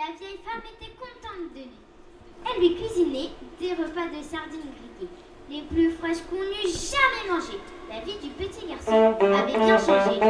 La vieille femme était contente de lui. Elle lui cuisinait des repas de sardines grillées, les plus fraîches qu'on n'eût jamais mangées. La vie du petit garçon avait bien changé.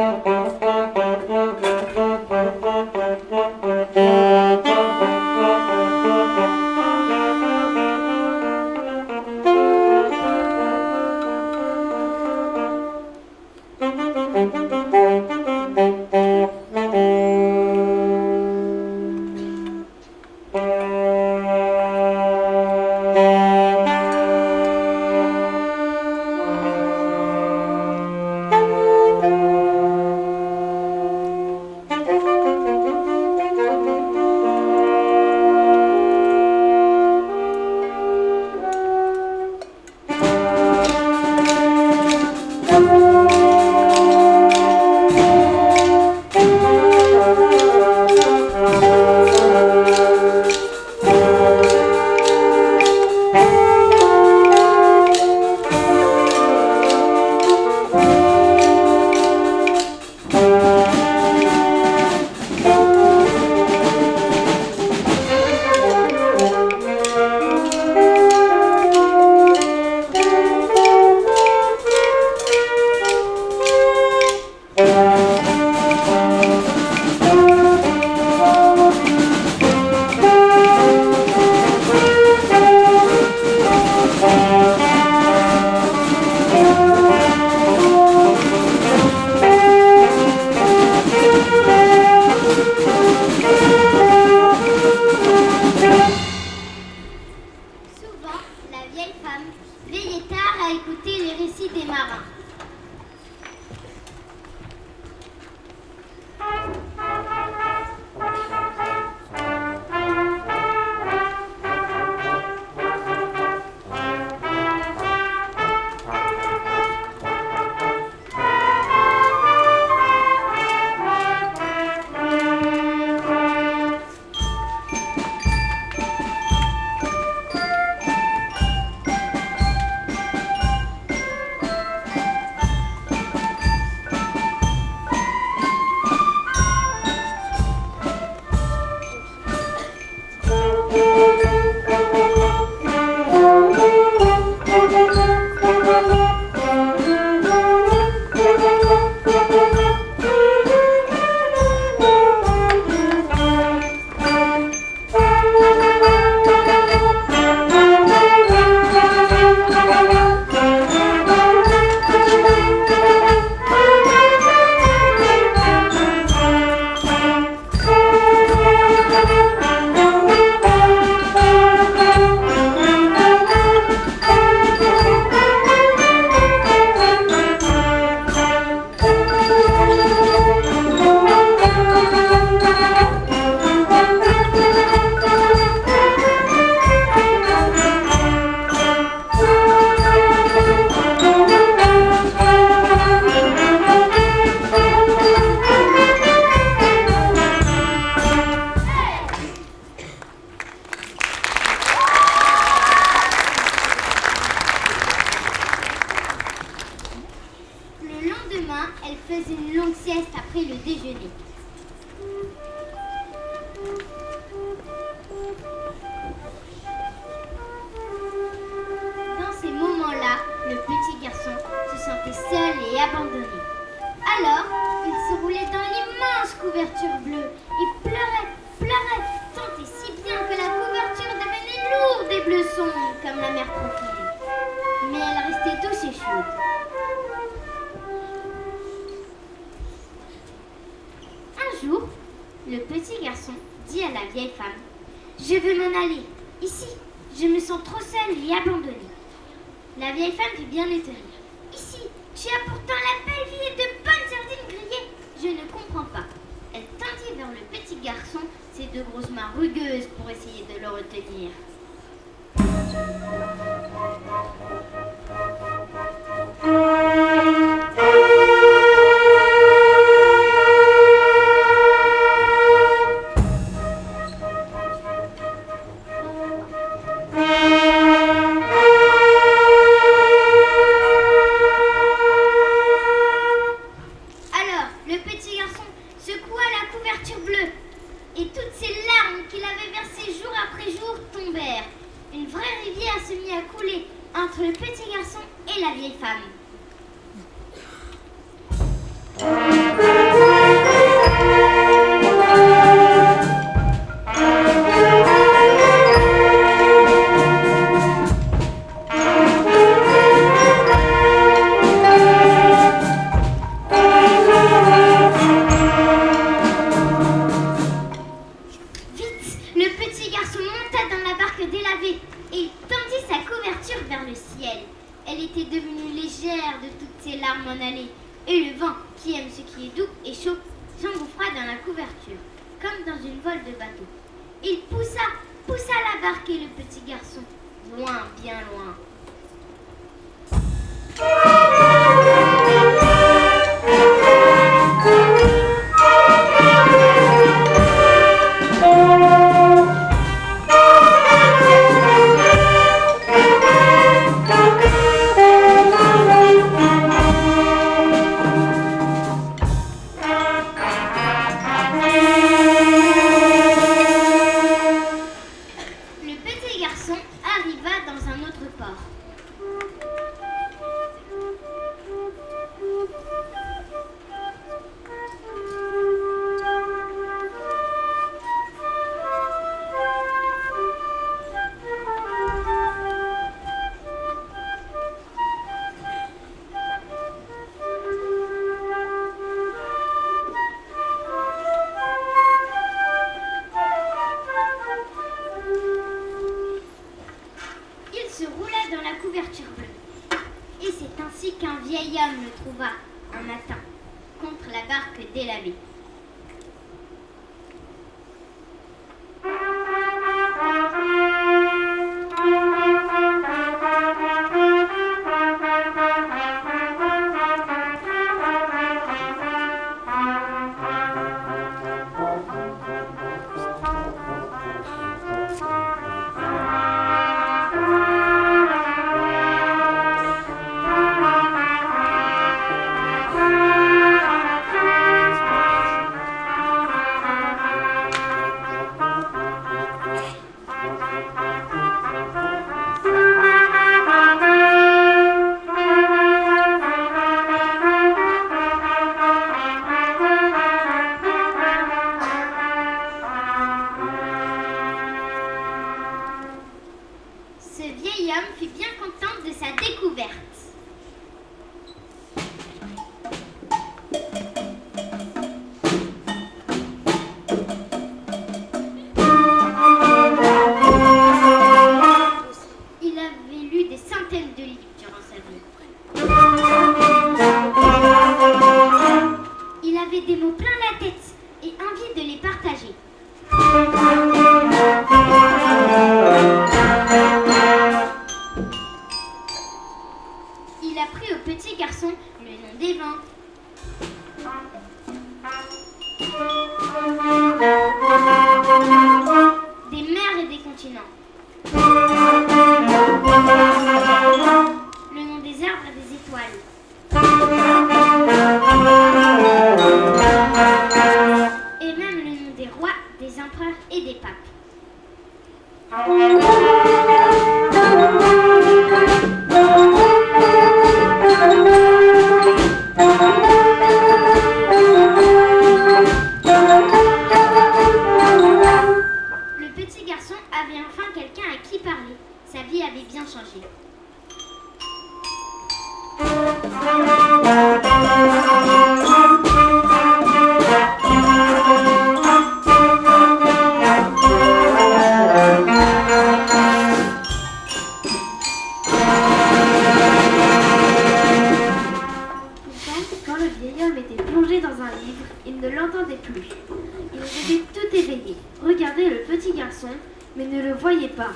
Le petit garçon secoua la couverture bleue et toutes ces larmes qu'il avait une voile de bateau. Il poussa la barque et le petit garçon, loin, bien loin. Le petit garçon arriva dans un autre port. Il se roula dans la couverture bleue. Et c'est ainsi qu'un vieil homme le trouva un matin contre la barque délavée. Ce vieil homme fut bien content de sa découverte. Il avait lu des centaines de livres durant sa vie. Il avait des mots plein la tête et envie de les partager. Il apprit au petit garçon le nom des vents, des mers et des continents, le nom des arbres et des étoiles, et même le nom des rois, des empereurs et des papes. Le petit garçon avait enfin quelqu'un à qui parler. Sa vie avait bien changé. Quand le vieil homme était plongé dans un livre, il ne l'entendait plus. Il était tout éveillé, regardait le petit garçon, mais ne le voyait pas.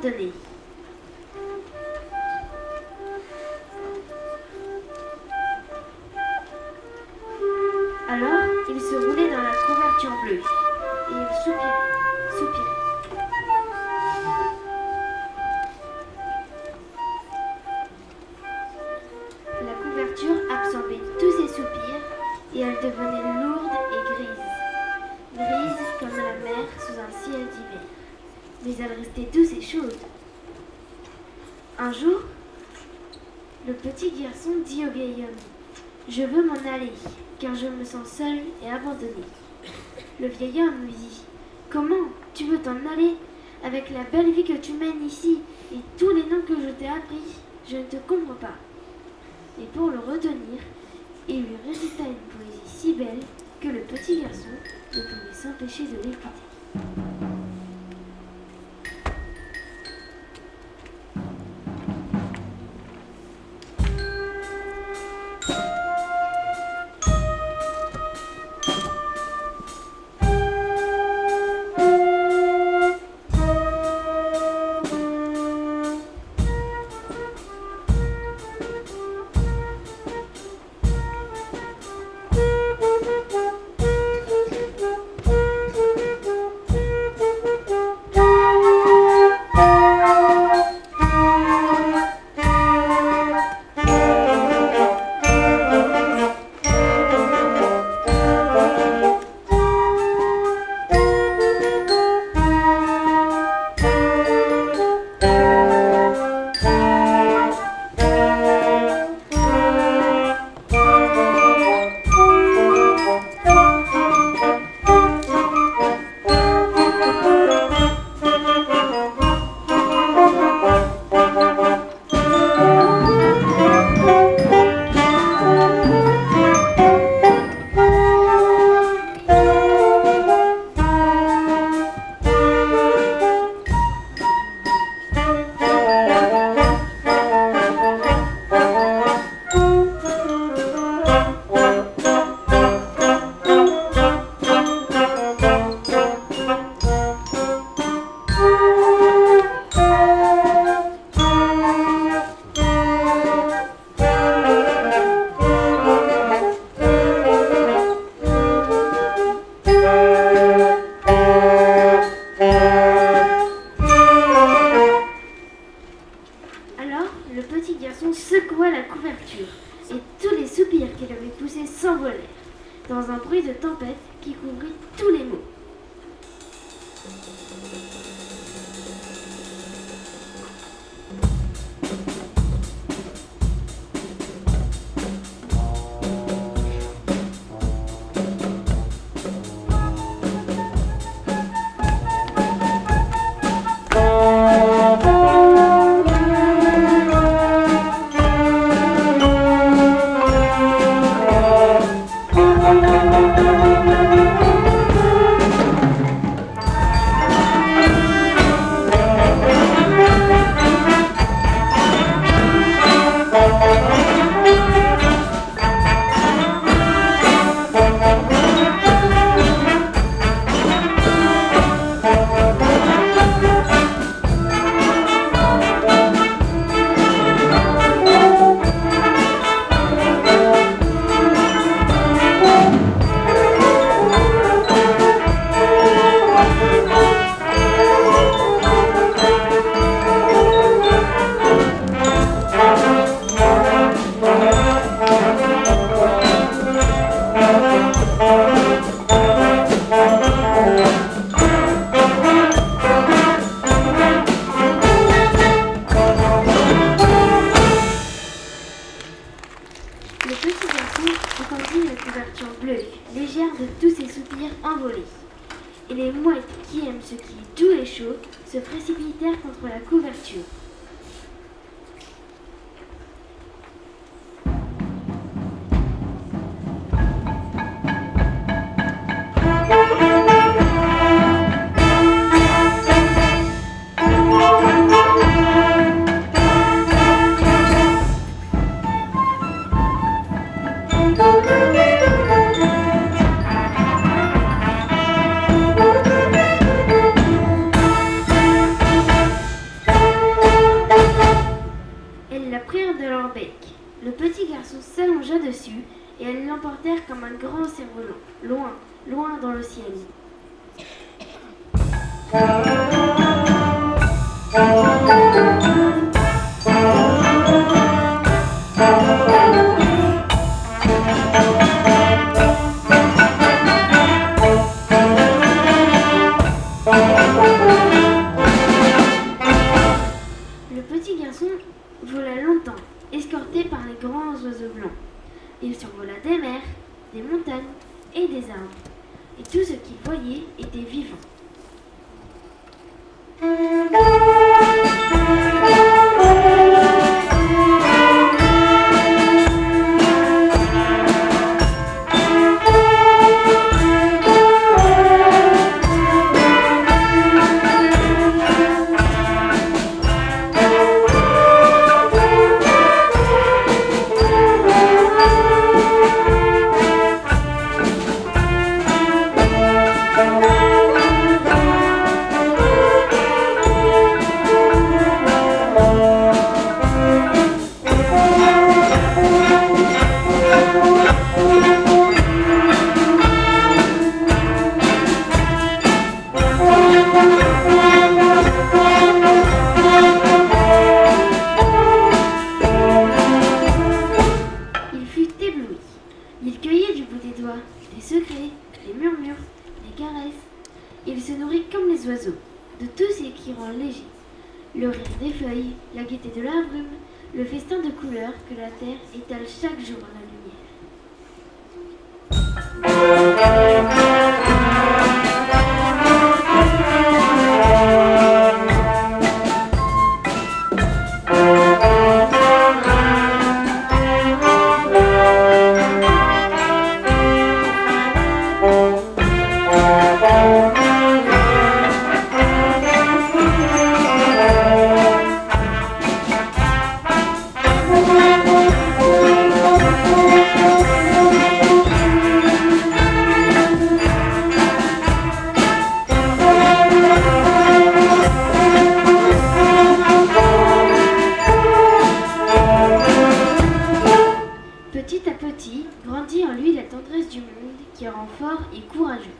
abandonnée. Alors, il se roulait dans la couverture bleue et il soupirait, soupirait. La couverture absorbait tous ses soupirs et elle devenait lourde et grise comme la mer sous un ciel d'hiver. Mais elle restait douce et chaude. Un jour, le petit garçon dit au vieil homme : « Je veux m'en aller, car je me sens seul et abandonné. » Le vieil homme lui dit : « Comment tu veux t'en aller avec la belle vie que tu mènes ici et tous les noms que je t'ai appris? Je ne te comprends pas. » Et pour le retenir, il lui récita une poésie si belle que le petit garçon ne pouvait s'empêcher de l'écouter. Dans un bruit de tempête qui couvrit tous les mots. Le petit garçon entendit la couverture bleue, légère de tous ses soupirs envolés. Et les mouettes qui aiment ce qui est doux et chaud se précipitèrent contre la couverture. grand cerf-volant, loin, loin dans le ciel. Le petit garçon vola longtemps, escorté par les grands oiseaux blancs. Il survola des mers, des montagnes et des arbres. Et tout ce qu'il voyait était vivant. Il cueillait du bout des doigts des secrets, des murmures, des caresses. Il se nourrit comme les oiseaux, de tout ce qui rend léger. Le rire des feuilles, la gaieté de la brume, le festin de couleurs que la terre étale chaque jour à la lumière. Petit à petit, grandit en lui la tendresse du monde qui rend fort et courageux.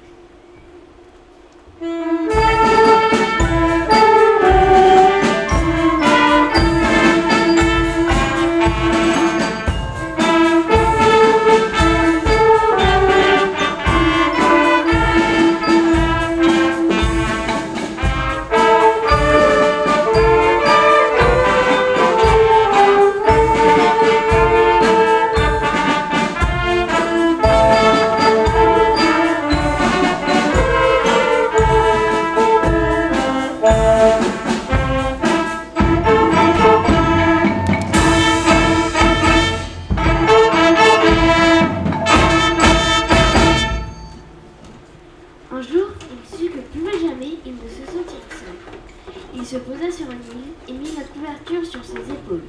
Un jour, il sut que plus jamais il ne se sentirait seul. Il se posa sur une île et mit la couverture sur ses épaules.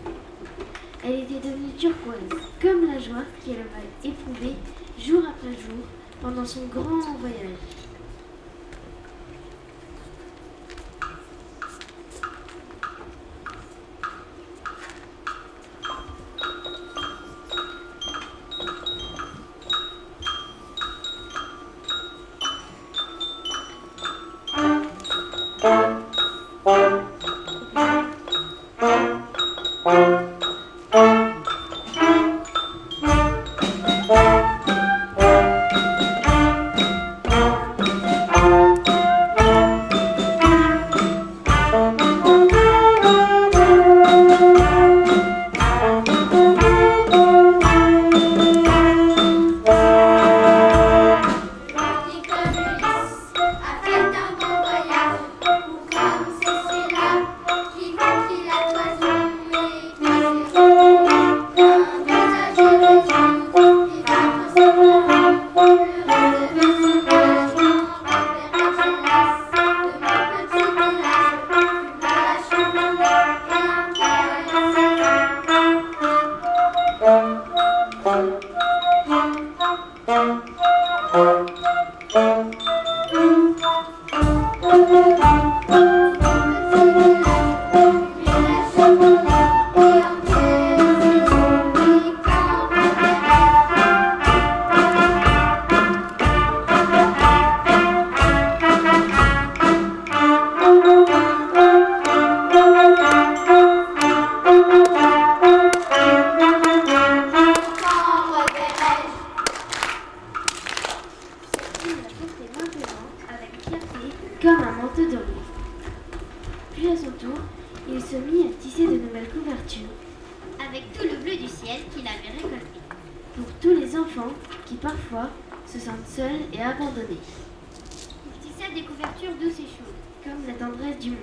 Elle était devenue turquoise, comme la joie qu'elle avait éprouvée jour après jour pendant son grand voyage. Il la portait maintenant avec fierté comme un manteau doré. Puis à son tour, il se mit à tisser de nouvelles couvertures avec tout le bleu du ciel qu'il avait récolté. pour tous les enfants qui parfois se sentent seuls et abandonnés, Il tissa des couvertures douces et chaudes. comme la tendresse du monde.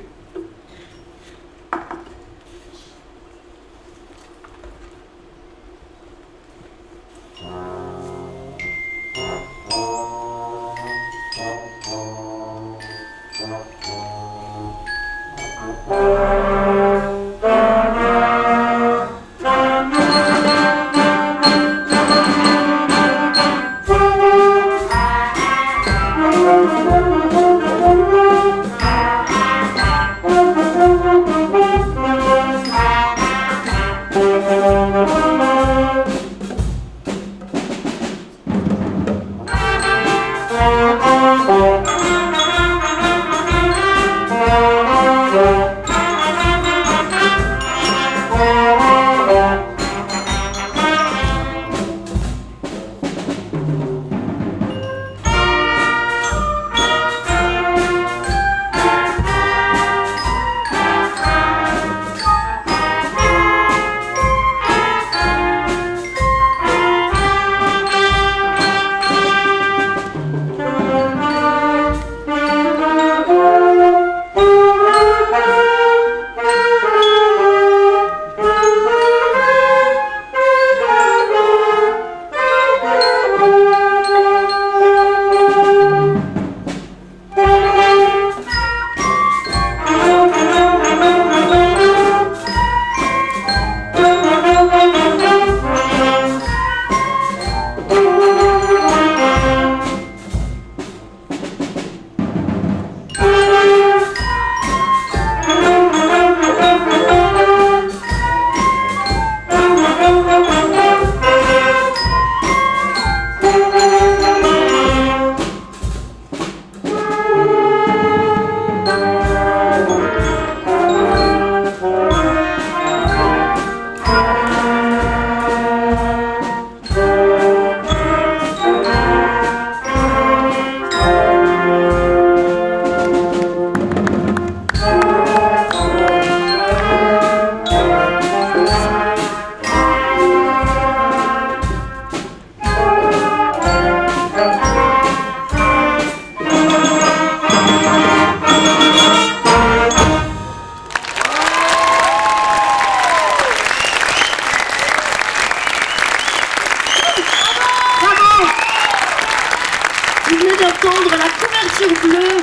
D'entendre la couverture bleue,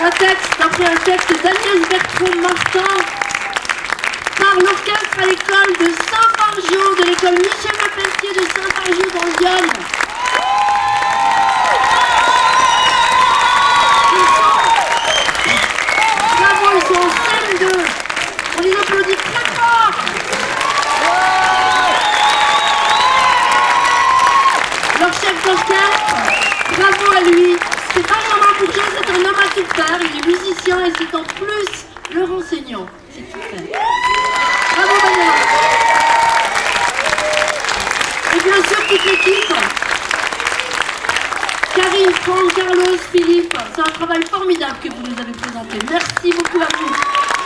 un texte d'après un texte d'Agnès Bertrand-Martin par l'orchestre à l'école de Saint-Fargeau, de l'école Michel Lepelletier de Saint-Fargeau dans l'Yonne. Bravo, ils sont en CM2. On les applaudit très fort. Leur chef d'orchestre, bravo à lui. C'est pas Jean-Marc Boucher, c'est un homme à tout faire. Il est musicien et c'est en plus leur enseignant. C'est super. Bravo Benjamin. Et bien sûr toute l'équipe. Karine, Franck, Carlos, Philippe. C'est un travail formidable que vous nous avez présenté. Merci beaucoup à vous.